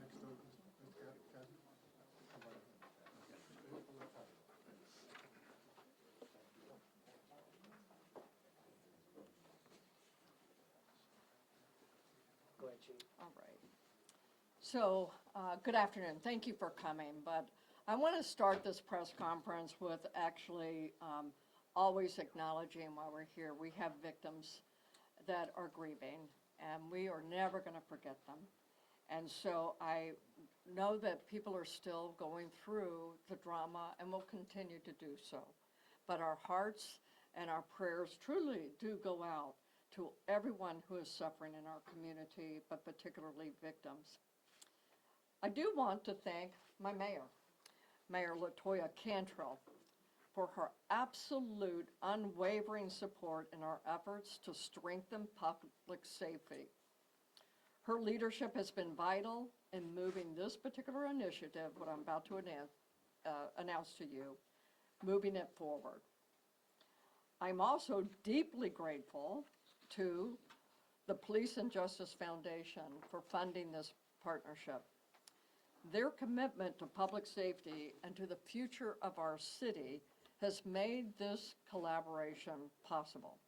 Next to Ms. Kathy. Come on. Straight up on the top. Go ahead, Chief. All right. So, good afternoon. Thank you for coming. But I want to start this press conference with actually always acknowledging while we're here, we have victims that are grieving, and we are never going to forget them. And so I know that people are still going through the drama and will continue to do so. But our hearts and our prayers truly do go out to everyone who is suffering in our community, but particularly victims. I do want to thank my mayor, Mayor LaToya Cantrell, for her absolute unwavering support in our efforts to strengthen public safety. Her leadership has been vital in moving this particular initiative, what I'm about to announce to you, moving it forward. I'm also deeply grateful to the Police and Justice Foundation for funding this partnership. Their commitment to public safety and to the future of our city has made this collaboration possible.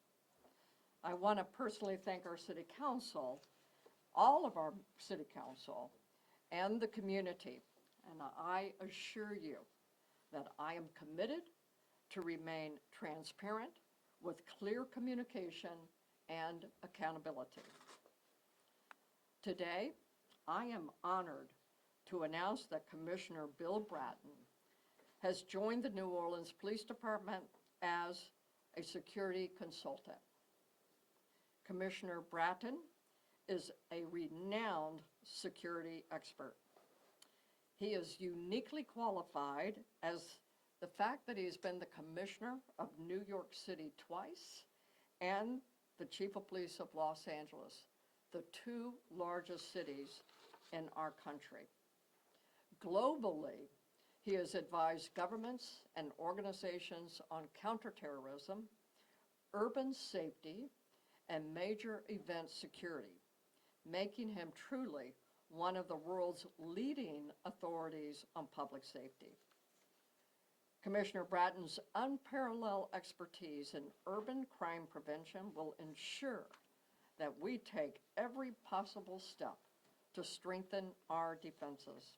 I want to personally thank our city council, all of our city council, and the community. And I assure you that I am committed to remain transparent with clear communication and accountability. Today, I am honored to announce that Commissioner Bill Bratton has joined the New Orleans Police Department as a security consultant. Commissioner Bratton is a renowned security expert. He is uniquely qualified as the fact that he's been the commissioner of New York City twice and the chief of police of Los Angeles, the two largest cities in our country. Globally, he has advised governments and organizations on counterterrorism, urban safety, and major event security, making him truly one of the world's leading authorities on public safety. Commissioner Bratton's unparalleled expertise in urban crime prevention will ensure that we take every possible step to strengthen our defenses.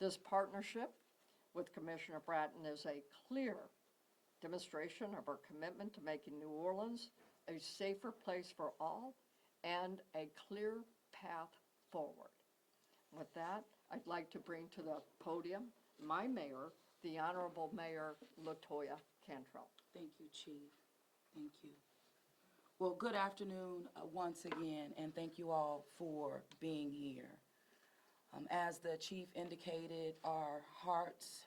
This partnership with Commissioner Bratton is a clear demonstration of our commitment to making New Orleans a safer place for all and a clear path forward. With that, I'd like to bring to the podium my mayor, the Honorable Mayor LaToya Cantrell. Thank you, Chief. Thank you. Well, good afternoon once again, and thank you all for being here. As the Chief indicated, our hearts,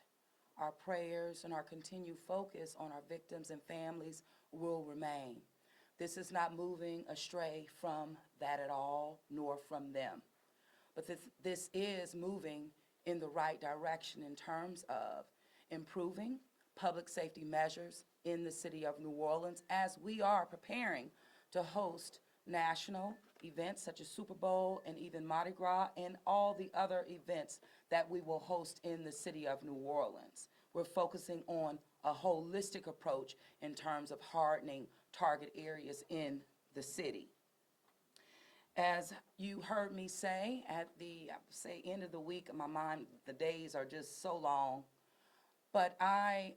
our prayers, and our continued focus on our victims and families will remain. This is not moving astray from that at all, nor from them. But this is moving in the right direction in terms of improving public safety measures in the city of New Orleans as we are preparing to host national events such as Super Bowl and even Mardi Gras and all the other events that we will host in the city of New Orleans. We're focusing on a holistic approach in terms of hardening target areas in the city. As you heard me say at the end of the week, in my mind, the days are just so long, but I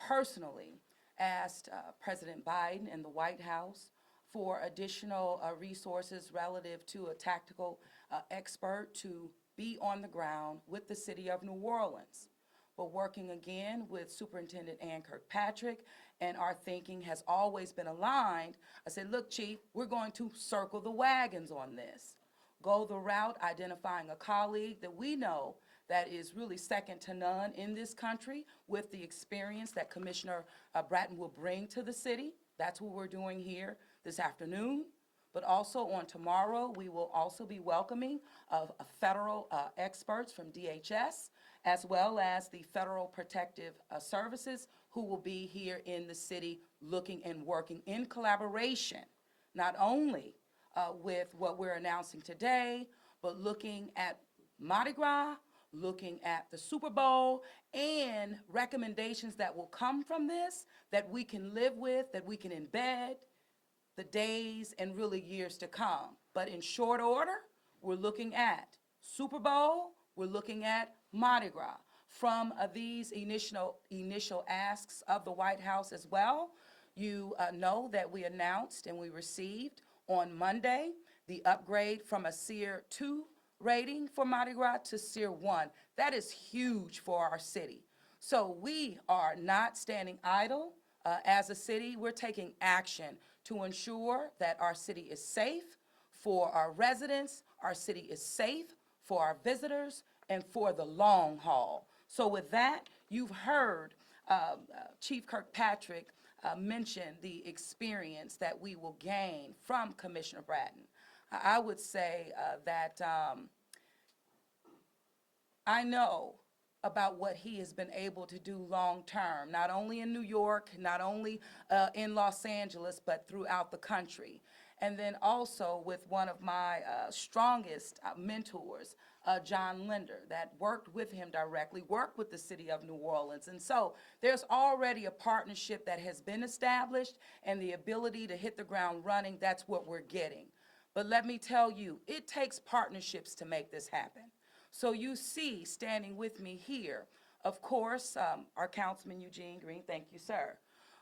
personally asked President Biden and the White House for additional resources relative to a tactical expert to be on the ground with the city of New Orleans. But working again with Superintendent Ann Kirkpatrick, and our thinking has always been aligned, I said, look, Chief, we're going to circle the wagons on this. Go the route identifying a colleague that we know that is really second to none in this country with the experience that Commissioner Bratton will bring to the city. That's what we're doing here this afternoon. But also on tomorrow, we will also be welcoming federal experts from DHS, as well as the Federal Protective Services, who will be here in the city looking and working in collaboration, not only with what we're announcing today, but looking at Mardi Gras, looking at the Super Bowl, and recommendations that will come from this that we can live with, that we can embed the days and really years to come. But in short order, we're looking at Super Bowl, we're looking at Mardi Gras. From these initial asks of the White House as well, you know that we announced and we received on Monday the upgrade from a SEER 2 rating for Mardi Gras to SEER 1. That is huge for our city. So we are not standing idle as a city. We're taking action to ensure that our city is safe for our residents, our city is safe for our visitors, and for the long haul. So with that, you've heard Chief Kirkpatrick mention the experience that we will gain from Commissioner Bratton. I would say that I know about what he has been able to do long-term, not only in New York, not only in Los Angeles, but throughout the country. And then also with one of my strongest mentors, John Linder, that worked with him directly, worked with the city of New Orleans. And so there's already a partnership that has been established, and the ability to hit the ground running, that's what we're getting. But let me tell you, it takes partnerships to make this happen. So you see, standing with me here, of course, our Councilman Eugene Green, thank you, sir.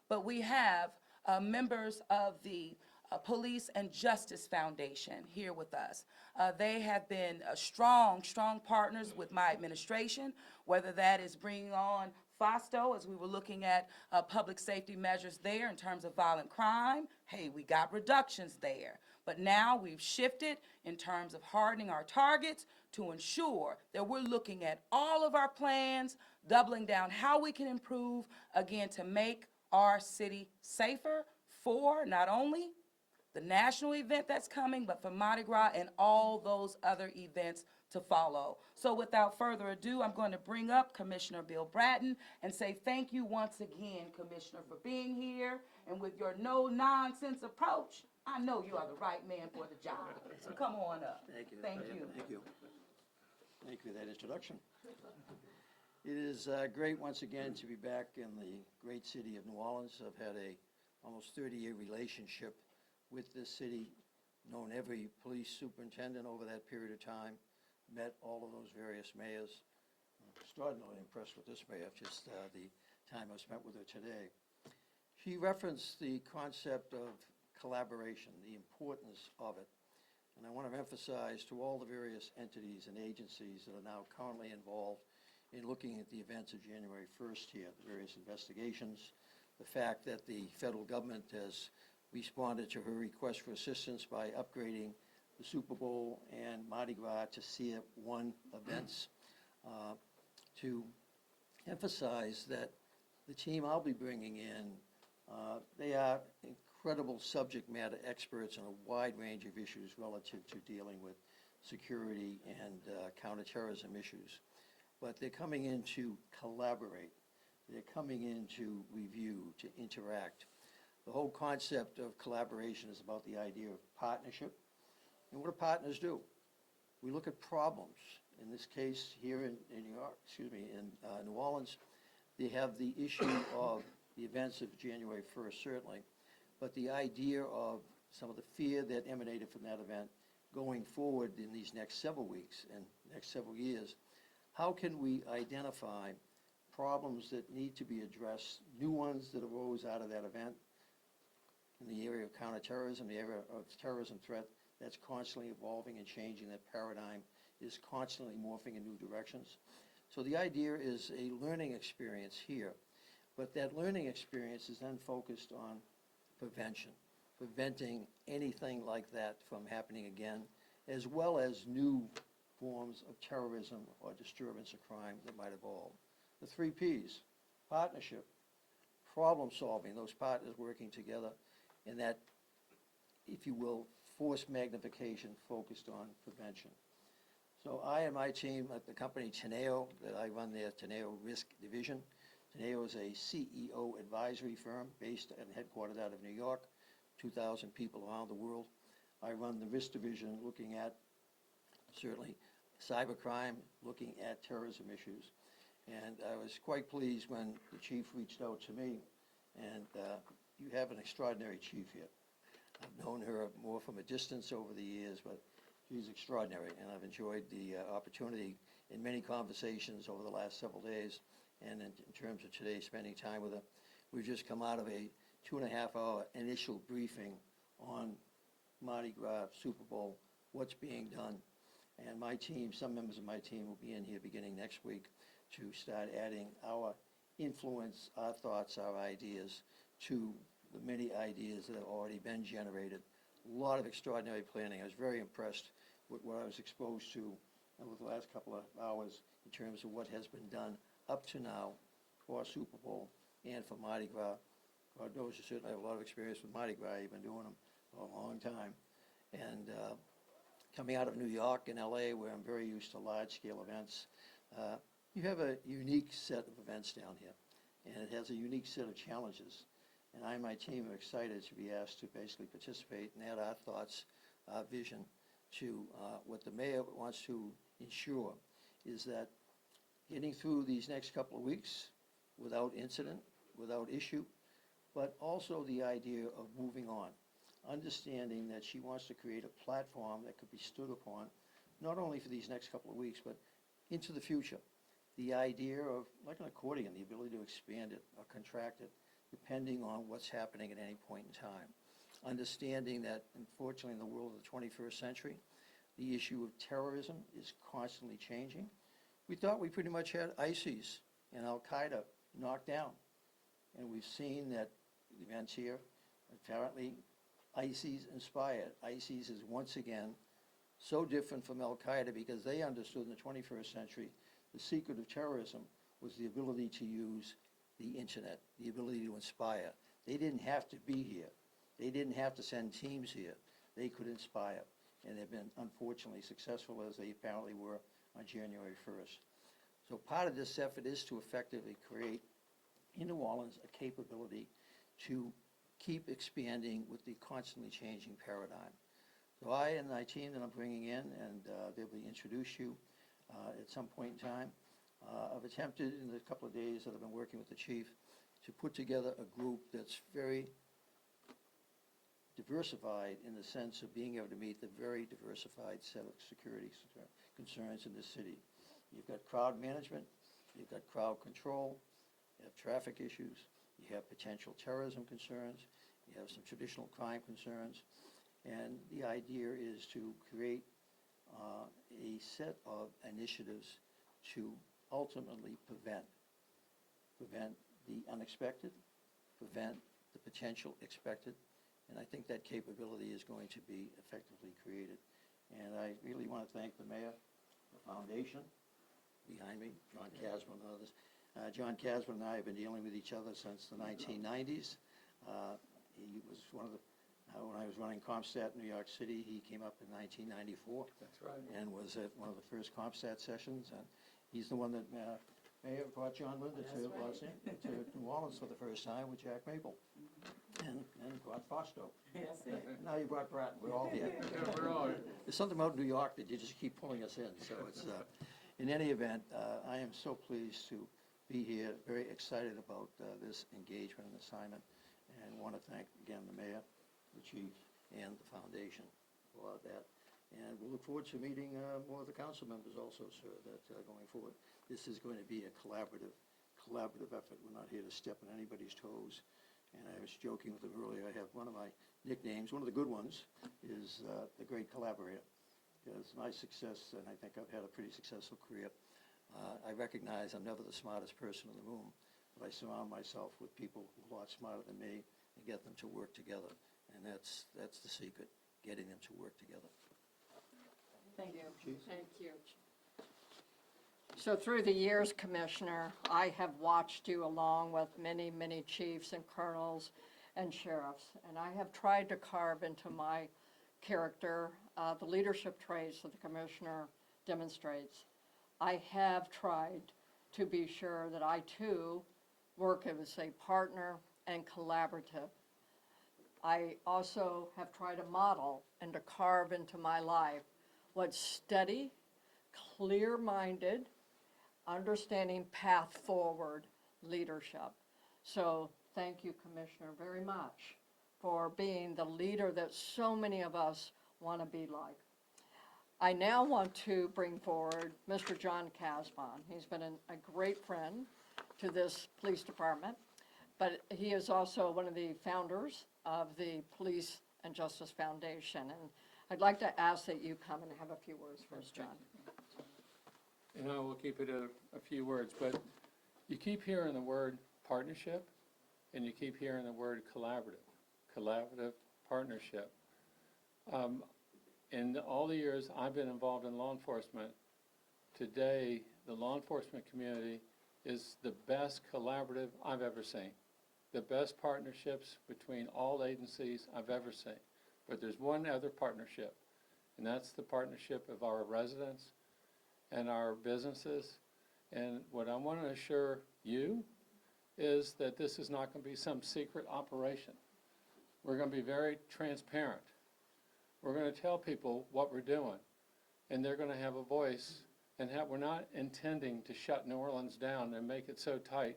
But we have members of the Police and Justice Foundation here with us. They have been strong partners with my administration, whether that is bringing on FOSTO, as we were looking at public safety measures there in terms of violent crime. Hey, we got reductions there. But now we've shifted in terms of hardening our targets to ensure that we're looking at all of our plans, doubling down how we can improve, again, to make our city safer for not only the national event that's coming, but for Mardi Gras and all those other events to follow. So without further ado, I'm going to bring up Commissioner Bill Bratton and say thank you once again, Commissioner, for being here. And with your no-nonsense approach, I know you are the right man for the job. So come on up. Thank you. Thank you. Thank you. Thank you for that introduction. It is great once again to be back in the great city of New Orleans. I've had a almost 30-year relationship with this city, known every police superintendent over that period of time, met all of those various mayors. I'm extraordinarily impressed with this mayor, just the time I've spent with her today. She referenced the concept of collaboration, the importance of it. And I want to emphasize to all the various entities and agencies that are now currently involved in looking at the events of January 1st here, the various investigations, the fact that the federal government has responded to her request for assistance by upgrading the Super Bowl and Mardi Gras to SEER 1 events, to emphasize that the team I'll be bringing in, they are incredible subject matter experts on a wide range of issues relative to dealing with security and counterterrorism issues. But they're coming in to collaborate. They're coming in to review, to interact. The whole concept of collaboration is about the idea of partnership. And what do partners do? We look at problems. In this case, here in New Orleans, they have the issue of the events of January 1st, certainly, but the idea of some of the fear that emanated from that event going forward in these next several weeks and next several years. How can we identify problems that need to be addressed, new ones that arose out of that event, in the area of counterterrorism, the area of terrorism threat that's constantly evolving and changing, that paradigm is constantly morphing in new directions. So the idea is a learning experience here, but that learning experience is then focused on prevention, preventing anything like that from happening again, as well as new forms of terrorism or disturbance or crime that might evolve. The 3 Ps, partnership, problem solving, those partners working together, and that, if you will, force magnification focused on prevention. So I and my team at the company Teneo, that I run their Teneo Risk Division. Teneo is a CEO advisory firm based and headquartered out of New York, 2,000 people around the world. I run the Risk Division looking at certainly cybercrime, looking at terrorism issues. And I was quite pleased when the chief reached out to me, and you have an extraordinary chief here. I've known her more from a distance over the years, but she's extraordinary, and I've enjoyed the opportunity in many conversations over the last several days, and in terms of today, spending time with her. We've just come out of a 2.5-hour initial briefing on Mardi Gras, Super Bowl, what's being done. And my team, some members of my team will be in here beginning next week to start adding our influence, our thoughts, our ideas to the many ideas that have already been generated. A lot of extraordinary planning. I was very impressed with what I was exposed to over the last couple of hours in terms of what has been done up to now for Super Bowl and for Mardi Gras. God knows you certainly have a lot of experience with Mardi Gras. You've been doing them for a long time. And coming out of New York and LA, where I'm very used to large-scale events, you have a unique set of events down here, and it has a unique set of challenges. And I and my team are excited to be asked to basically participate and add our thoughts, our vision to what the mayor wants to ensure is that getting through these next couple of weeks without incident, without issue, but also the idea of moving on, understanding that she wants to create a platform that could be stood upon, not only for these next couple of weeks, but into the future. The idea of, like an accordion, the ability to expand it or contract it, depending on what's happening at any point in time. Understanding that, unfortunately, in the world of the 21st century, the issue of terrorism is constantly changing. We thought we pretty much had ISIS and Al-Qaeda knocked down. And we've seen that events here, apparently ISIS inspired. ISIS is once again so different from Al-Qaeda because they understood in the 21st century the secret of terrorism was the ability to use the internet, the ability to inspire. They didn't have to be here. They didn't have to send teams here. They could inspire. And they've been unfortunately successful as they apparently were on January 1st. So part of this effort is to effectively create in New Orleans a capability to keep expanding with the constantly changing paradigm. So I and my team that I'm bringing in, and they'll be introduce you at some point in time, I've attempted in the couple of days that I've been working with the chief to put together a group that's very diversified in the sense of being able to meet the very diversified set of security concerns in the city. You've got crowd management, you've got crowd control, you have traffic issues, you have potential terrorism concerns, you have some traditional crime concerns, and the idea is to create a set of initiatives to ultimately prevent the unexpected, prevent the potential expected, and I think that capability is going to be effectively created. And I really want to thank the mayor, the foundation behind me, John Casman and others. John Casman and I have been dealing with each other since the 1990s. He was one of the, when I was running CompStat in New York City, he came up in 1994. That's right. And was at one of the first CompStat sessions, and he's the one that Mayor brought John Linda to New Orleans for the first time with Jack Maple, and brought Fausto. That's it. Now you brought Bratton. We're all here. Yeah, we're all here. There's something about New York that you just keep pulling us in. So it's in any event, I am so pleased to be here. Very excited about this engagement and assignment, and want to thank again the mayor, the chief, and the foundation for that. And we'll look forward to meeting more of the council members also, sir, that going forward. This is going to be a collaborative effort. We're not here to step on anybody's toes. And I was joking with him earlier, I have one of my nicknames, one of the good ones, is the Great Collaborator. Because my success, and I think I've had a pretty successful career, I recognize I'm never the smartest person in the room, but I surround myself with people who are a lot smarter than me and get them to work together. And that's the secret, getting them to work together. Thank you. Chief? Thank you. So through the years, Commissioner, I have watched you along with many, many chiefs and colonels and sheriffs, and I have tried to carve into my character the leadership traits that the Commissioner demonstrates. I have tried to be sure that I too work as a partner and collaborative. I also have tried to model and to carve into my life what steady, clear-minded, understanding path forward leadership. So thank you, Commissioner, very much for being the leader that so many of us want to be like. I now want to bring forward Mr. John Casbon. He's been a great friend to this police department, but he is also one of the founders of the Police and Justice Foundation. And I'd like to ask that you come and have a few words for us, John. And I will keep it a few words, but you keep hearing the word partnership, and you keep hearing the word collaborative partnership. In all the years I've been involved in law enforcement, today the law enforcement community is the best collaborative I've ever seen. The best partnerships between all agencies I've ever seen. But there's one other partnership, and that's the partnership of our residents and our businesses. And what I want to assure you is that this is not going to be some secret operation. We're going to be very transparent. We're going to tell people what we're doing, and they're going to have a voice. And we're not intending to shut New Orleans down and make it so tight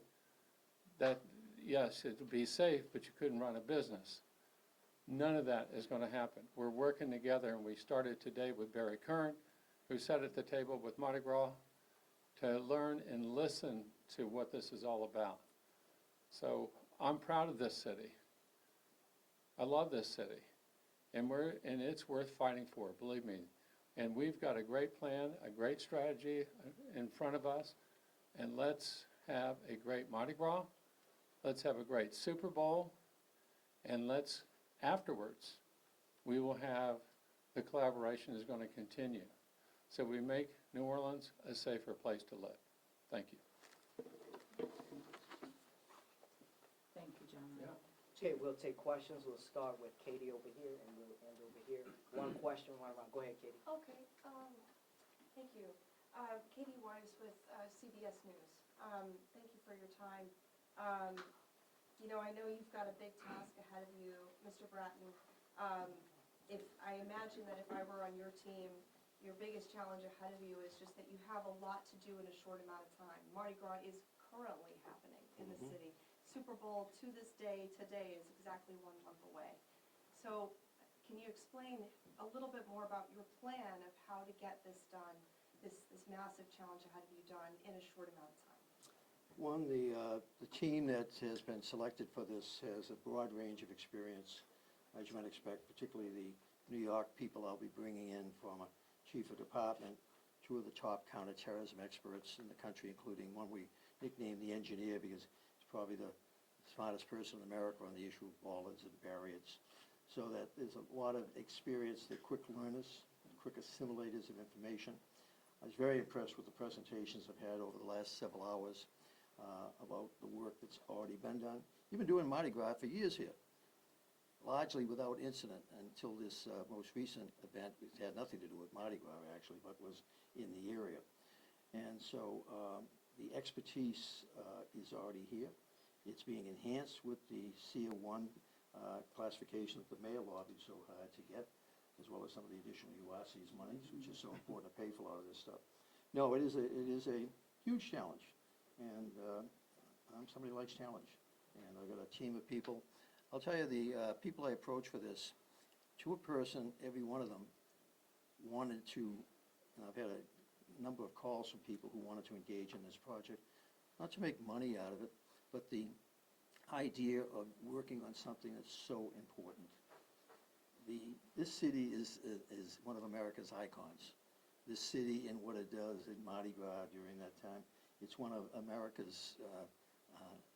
that, yes, it would be safe, but you couldn't run a business. None of that is going to happen. We're working together, and we started today with Barry Kern, who sat at the table with Mardi Gras to learn and listen to what this is all about. So I'm proud of this city. I love this city, and it's worth fighting for, believe me. And we've got a great plan, a great strategy in front of us, and let's have a great Mardi Gras. Let's have a great Super Bowl, and afterwards, we will have, the collaboration is going to continue. So we make New Orleans a safer place to live. Thank you. Thank you, John. Yeah. Okay, we'll take questions. We'll start with Katie over here, and we'll end over here. One question, one round. Go ahead, Katie. Okay, thank you. Katie Wise with CBS News. Thank you for your time. You know, I know you've got a big task ahead of you, Mr. Bratton. I imagine that if I were on your team, your biggest challenge ahead of you is just that you have a lot to do in a short amount of time. Mardi Gras is currently happening in the city. Super Bowl to this day, today, is exactly 1 month away. So can you explain a little bit more about your plan of how to get this done, this massive challenge ahead of you done in a short amount of time? One, the team that has been selected for this has a broad range of experience, as you might expect, particularly the New York people I'll be bringing in from a chief of department, 2 of the top counterterrorism experts in the country, including one we nicknamed the engineer because he's probably the smartest person in America on the issue of bollards and barriers. So that there's a lot of experience. They're quick learners, quick assimilators of information. I was very impressed with the presentations I've had over the last several hours about the work that's already been done. You've been doing Mardi Gras for years here, largely without incident until this most recent event, which had nothing to do with Mardi Gras actually, but was in the area. And so the expertise is already here. It's being enhanced with the CA1 classification that the mayor lobbied so hard to get, as well as some of the additional URC's monies, which is so important to pay for a lot of this stuff. No, it is a huge challenge, and I'm somebody who likes challenge, and I've got a team of people. I'll tell you, the people I approach for this, to a person, every one of them wanted to, and I've had a number of calls from people who wanted to engage in this project, not to make money out of it, but the idea of working on something that's so important. This city is one of America's icons. This city and what it does in Mardi Gras during that time, it's one of America's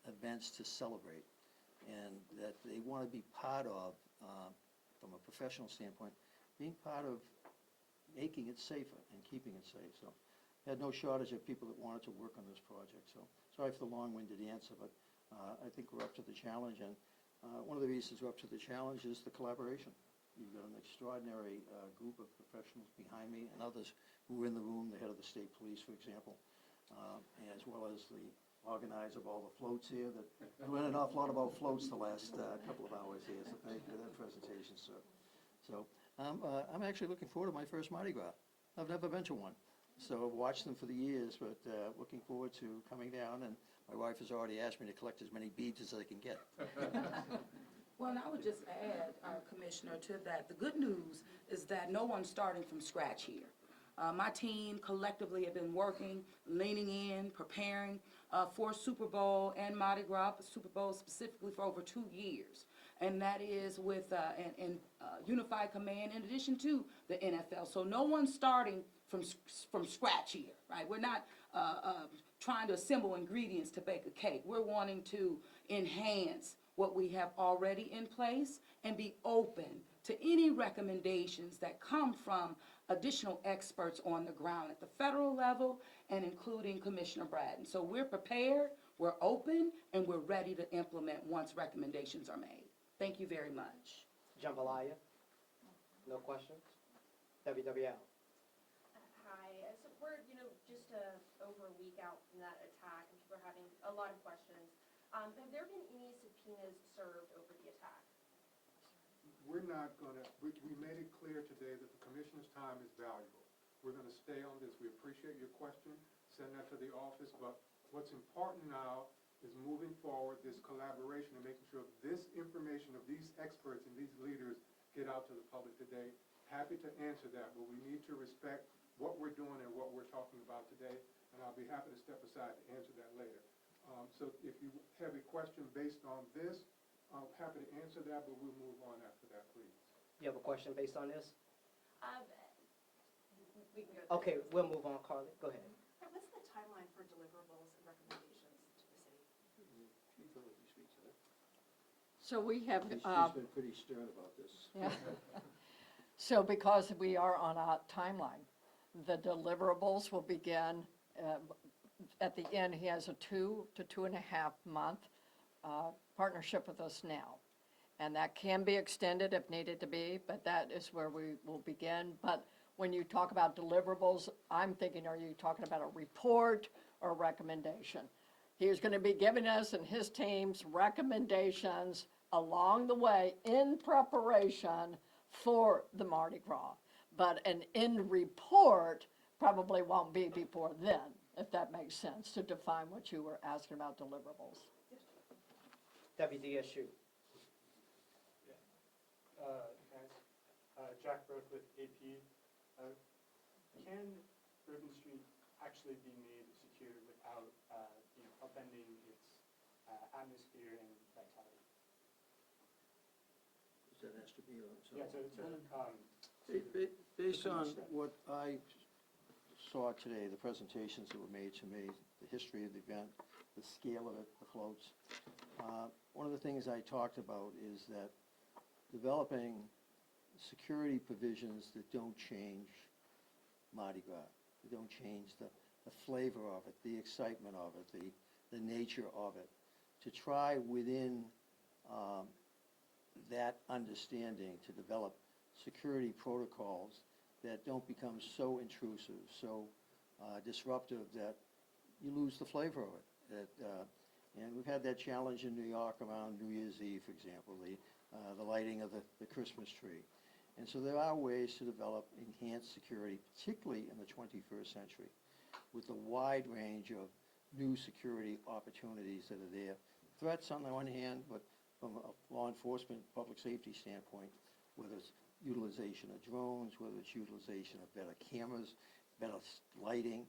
events to celebrate, and that they want to be part of, from a professional standpoint, being part of making it safer and keeping it safe. So I had no shortage of people that wanted to work on this project. So sorry for the long-winded answer, but I think we're up to the challenge, and one of the reasons we're up to the challenge is the collaboration. You've got an extraordinary group of professionals behind me and others who were in the room, the head of the state police, for example, as well as the organizer of all the floats here. That we learned an awful lot about floats the last couple of hours here, so thank you for that presentation, sir. So I'm actually looking forward to my first Mardi Gras. I've never been to one. So I've watched them for the years, but looking forward to coming down, and my wife has already asked me to collect as many beads as I can get. Well, and I would just add, Commissioner, to that, the good news is that no one's starting from scratch here. My team collectively have been working, leaning in, preparing for Super Bowl and Mardi Gras, Super Bowl specifically for over 2 years. And that is with an unified command in addition to the NFL. So no one's starting from scratch here, right? We're not trying to assemble ingredients to bake a cake. We're wanting to enhance what we have already in place and be open to any recommendations that come from additional experts on the ground at the federal level and including Commissioner Bratton. So we're prepared, we're open, and we're ready to implement once recommendations are made. Thank you very much. Jambalaya? No questions? WWL? Hi, so we're, just over a week out from that attack, and people are having a lot of questions. Have there been any subpoenas served over the attack? We're not gonna, we made it clear today that the commissioner's time is valuable. We're gonna stay on this. We appreciate your question, send that to the office, but what's important now is moving forward, this collaboration and making sure this information of these experts and these leaders get out to the public today. Happy to answer that, but we need to respect what we're doing and what we're talking about today, and I'll be happy to step aside to answer that later. So if you have a question based on this, I'm happy to answer that, but we'll move on after that, please. You have a question based on this? We can go. Okay, we'll move on, Carly. Go ahead. What's the timeline for deliverables and recommendations to the city? So we have, She's been pretty stern about this. yeah. So because we are on a timeline, the deliverables will begin, at the end, he has a 2 to 2.5 month partnership with us now. And that can be extended if needed to be, but that is where we will begin. But when you talk about deliverables, I'm thinking, are you talking about a report or a recommendation? He's going to be giving us and his team's recommendations along the way in preparation for the Mardi Gras. But an end report probably won't be before then, if that makes sense, to define what you were asking about deliverables. WDSU? Jack Burke with AP. Can Bourbon Street actually be made secure without, upending its atmosphere and vitality? That has to be on. Based on what I saw today, the presentations that were made to me, the history of the event, the scale of it, the floats, one of the things I talked about is that developing security provisions that don't change Mardi Gras, that don't change the flavor of it, the excitement of it, the nature of it, to try within that understanding to develop security protocols that don't become so intrusive, so disruptive that you lose the flavor of it. And we've had that challenge in New York around New Year's Eve, for example, the lighting of the Christmas tree. And so there are ways to develop enhanced security, particularly in the 21st century, with a wide range of new security opportunities that are there. Threats on the one hand, but from a law enforcement, public safety standpoint, whether it's utilization of drones, whether it's utilization of better cameras, better lighting.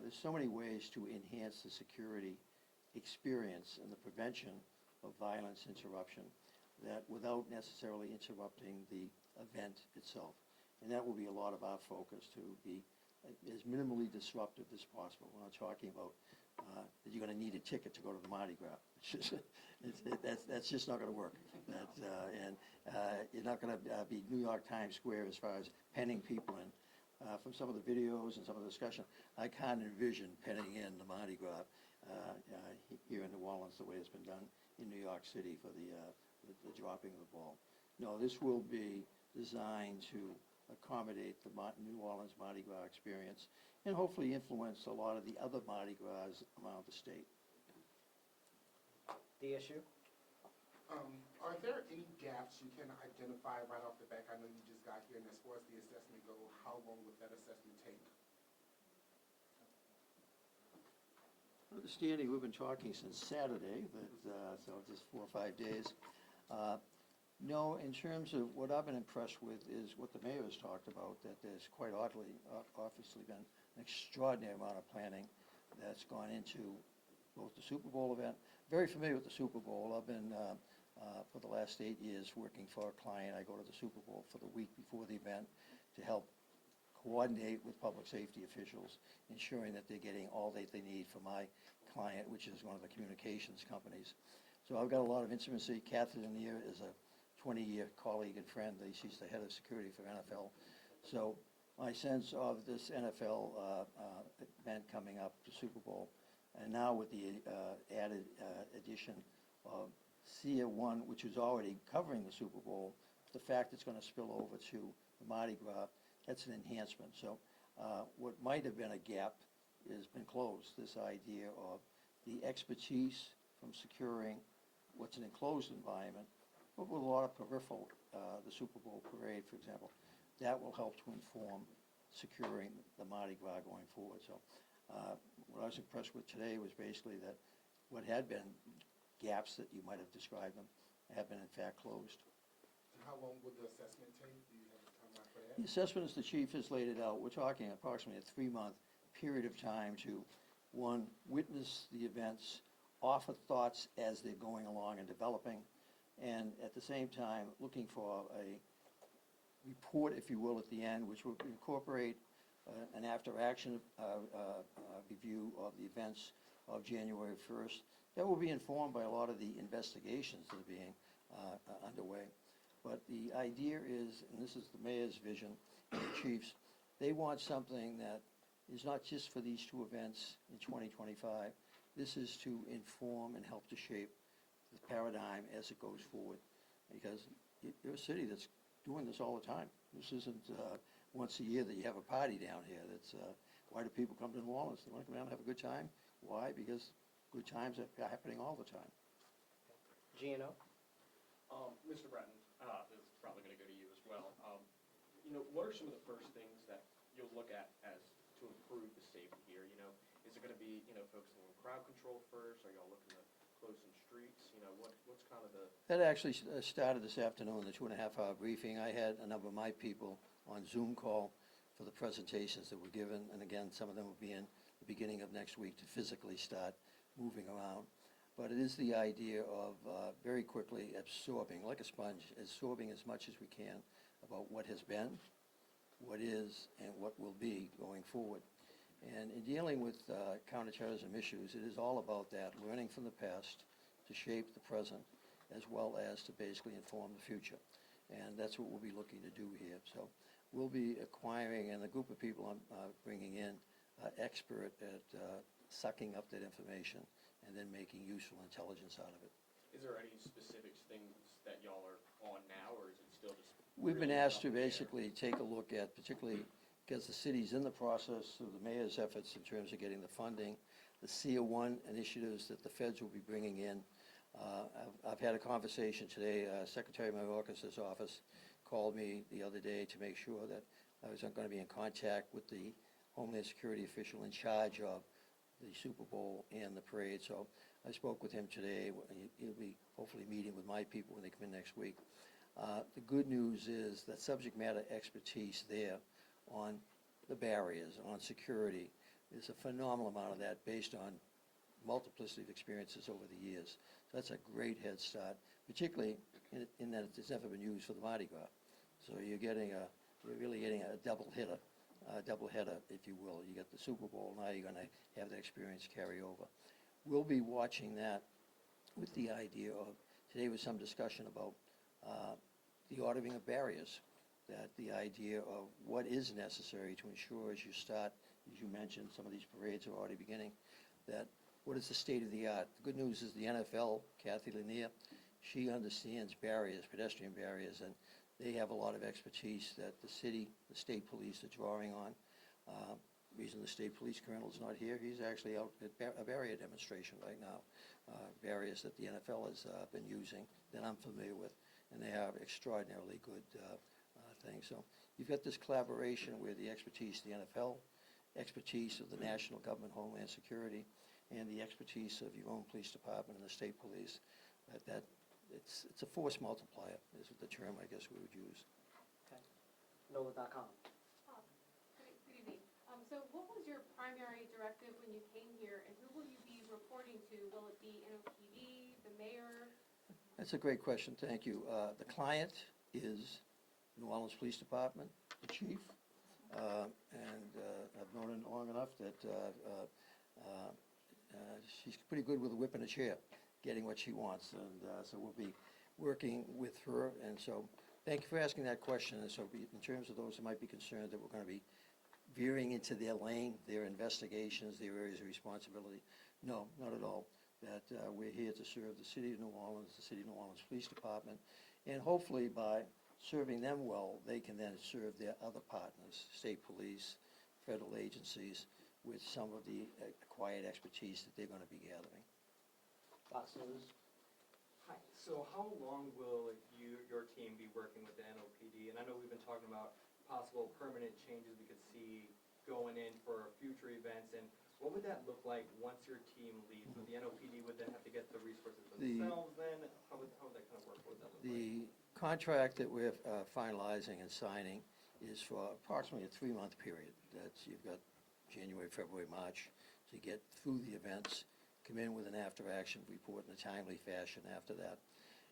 There's so many ways to enhance the security experience and the prevention of violence interruption that without necessarily interrupting the event itself. And that will be a lot of our focus, to be as minimally disruptive as possible. We're not talking about that you're going to need a ticket to go to the Mardi Gras. That's just not going to work. You're not going to be New York Times Square as far as penning people in. From some of the videos and some of the discussion, I can't envision penning in the Mardi Gras here in New Orleans the way it's been done in New York City for the dropping of the ball. No, this will be designed to accommodate the New Orleans Mardi Gras experience and hopefully influence a lot of the other Mardi Gras around the state. DSU? Are there any gaps you can identify right off the back? I know you just got here, and as far as the assessment goes, how long would that assessment take? understanding, we've been talking since Saturday, so just 4 or 5 days. No, in terms of what I've been impressed with is what the mayor has talked about, that there's quite obviously been an extraordinary amount of planning that's gone into both the Super Bowl event. Very familiar with the Super Bowl. I've been, for the last 8 years, working for a client. I go to the Super Bowl for the week before the event to help coordinate with public safety officials, ensuring that they're getting all that they need for my client, which is one of the communications companies. So I've got a lot of intimacy. Kathy Lanier is a 20-year colleague and friend. She's the head of security for NFL. So my sense of this NFL event coming up, the Super Bowl, and now with the added addition of SIA 1, which is already covering the Super Bowl, the fact it's going to spill over to the Mardi Gras, that's an enhancement. So what might have been a gap has been closed. This idea of the expertise from securing what's an enclosed environment, but with a lot of peripheral, the Super Bowl parade, for example, that will help to inform securing the Mardi Gras going forward. So what I was impressed with today was basically that what had been gaps that you might have described them have been in fact closed. And how long would the assessment take? Do you have a timeline for that? The assessment, as the chief has laid it out, we're talking approximately a 3-month period of time to, one, witness the events, offer thoughts as they're going along and developing, and at the same time, looking for a report, if you will, at the end, which will incorporate an after-action review of the events of January 1st. That will be informed by a lot of the investigations that are being underway. But the idea is, and this is the mayor's vision, and the chief's, they want something that is not just for these 2 events in 2025. This is to inform and help to shape the paradigm as it goes forward. Because you're a city that's doing this all the time. This isn't once a year that you have a party down here. That's why do people come to New Orleans? They want to come down and have a good time. Why? Because good times are happening all the time. Gino? Mr. Bratton, this is probably going to go to you as well. What are some of the first things that you'll look at as to improve the safety here? Is it going to be, focusing on crowd control first? Are y'all looking to close some streets? What's kind of the... That actually started this afternoon, the 2.5-hour briefing. I had a number of my people on Zoom call for the presentations that were given, and again, some of them will be in the beginning of next week to physically start moving around. But it is the idea of very quickly absorbing, like a sponge, absorbing as much as we can about what has been, what is, and what will be going forward. And in dealing with counterterrorism issues, it is all about that, learning from the past to shape the present, as well as to basically inform the future. And that's what we'll be looking to do here. So we'll be acquiring, and the group of people I'm bringing in, expert at sucking up that information and then making useful intelligence out of it. Is there any specific things that y'all are on now, or is it still just... We've been really asked to up in the air? basically take a look at, particularly because the city's in the process of the mayor's efforts in terms of getting the funding, the SIA 1 initiatives that the feds will be bringing in. I've had a conversation today. Secretary Mayorkas' office called me the other day to make sure that I was going to be in contact with the Homeland Security official in charge of the Super Bowl and the parade. So I spoke with him today. He'll be hopefully meeting with my people when they come in next week. The good news is that subject matter expertise there on the barriers, on security, is a phenomenal amount of that based on multiplicity of experiences over the years. So that's a great head start, particularly in that it's never been used for the Mardi Gras. So you're really getting a double header, if you will. You get the Super Bowl, now you're going to have that experience carry over. We'll be watching that with the idea of, today was some discussion about the ordering of barriers, that the idea of what is necessary to ensure as you start, as you mentioned, some of these parades are already beginning, that what is the state of the art? The good news is the NFL, Kathy Lanier, she understands barriers, pedestrian barriers, and they have a lot of expertise that the city, the state police are drawing on. Reason the state police colonel is not here, he's actually out at a barrier demonstration right now. Barriers that the NFL has been using that I'm familiar with, and they are extraordinarily good things. So you've got this collaboration where the expertise of the NFL, expertise of the national government, Homeland Security, and the expertise of your own police department and the state police, it's a force multiplier, is the term I guess we would use. NOLA.com. Good evening. So what was your primary directive when you came here, and who will you be reporting to? Will it be NOPD, the mayor? That's a great question, thank you. The client is New Orleans Police Department, the chief, and I've known her long enough that she's pretty good with a whip and a chair, getting what she wants, and so we'll be working with her, and so thank you for asking that question. And so in terms of those who might be concerned that we're going to be veering into their lane, their investigations, their areas of responsibility, no, not at all. That we're here to serve the City of New Orleans, the City of New Orleans Police Department, and hopefully by serving them well, they can then serve their other partners, state police, federal agencies, with some of the acquired expertise that they're going to be gathering. Fox News. Hi, so how long will your team be working with the NOPD? And I know we've been talking about possible permanent changes we could see going in for future events, and what would that look like once your team leaves? Would the NOPD would then have to get the resources themselves then? How would that kind of work? What would that look like? The contract that we're finalizing and signing is for approximately a 3-month period. That's, you've got January, February, March to get through the events, come in with an after-action report in a timely fashion after that.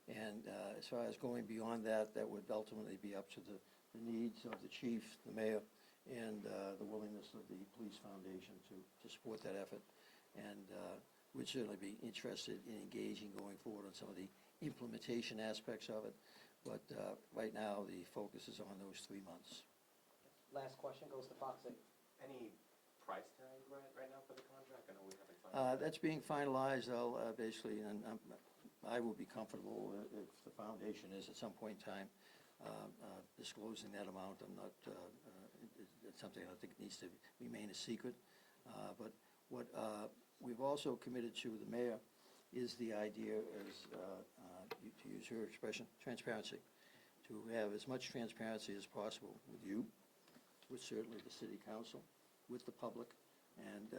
And as far as going beyond that, that would ultimately be up to the needs of the chief, the mayor, and the willingness of the police foundation to support that effort. And we'd certainly be interested in engaging going forward on some of the implementation aspects of it. But right now, the focus is on those 3 months. Last question goes to Fox 8. Any price tag right now for the contract? I know we haven't signed. That's being finalized. I'll basically, and I will be comfortable if the foundation is at some point in time disclosing that amount. I'm not, it's something I think needs to remain a secret. But what we've also committed to the mayor is the idea, as to use her expression, transparency. To have as much transparency as possible with you, with certainly the city council, with the public, and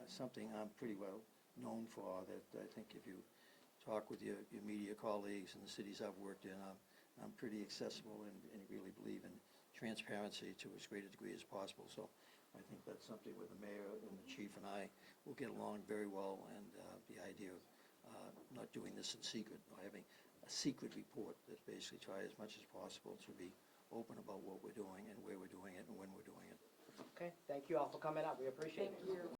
something I'm pretty well known for, that I think if you talk with your media colleagues in the cities I've worked in, I'm pretty accessible and really believe in transparency to as great a degree as possible. So I think that's something where the mayor and the chief and I will get along very well, and the idea of not doing this in secret, or having a secret report, that basically try as much as possible to be open about what we're doing and where we're doing it and when we're doing it. Okay, thank you all for coming out. We appreciate it. Thank you.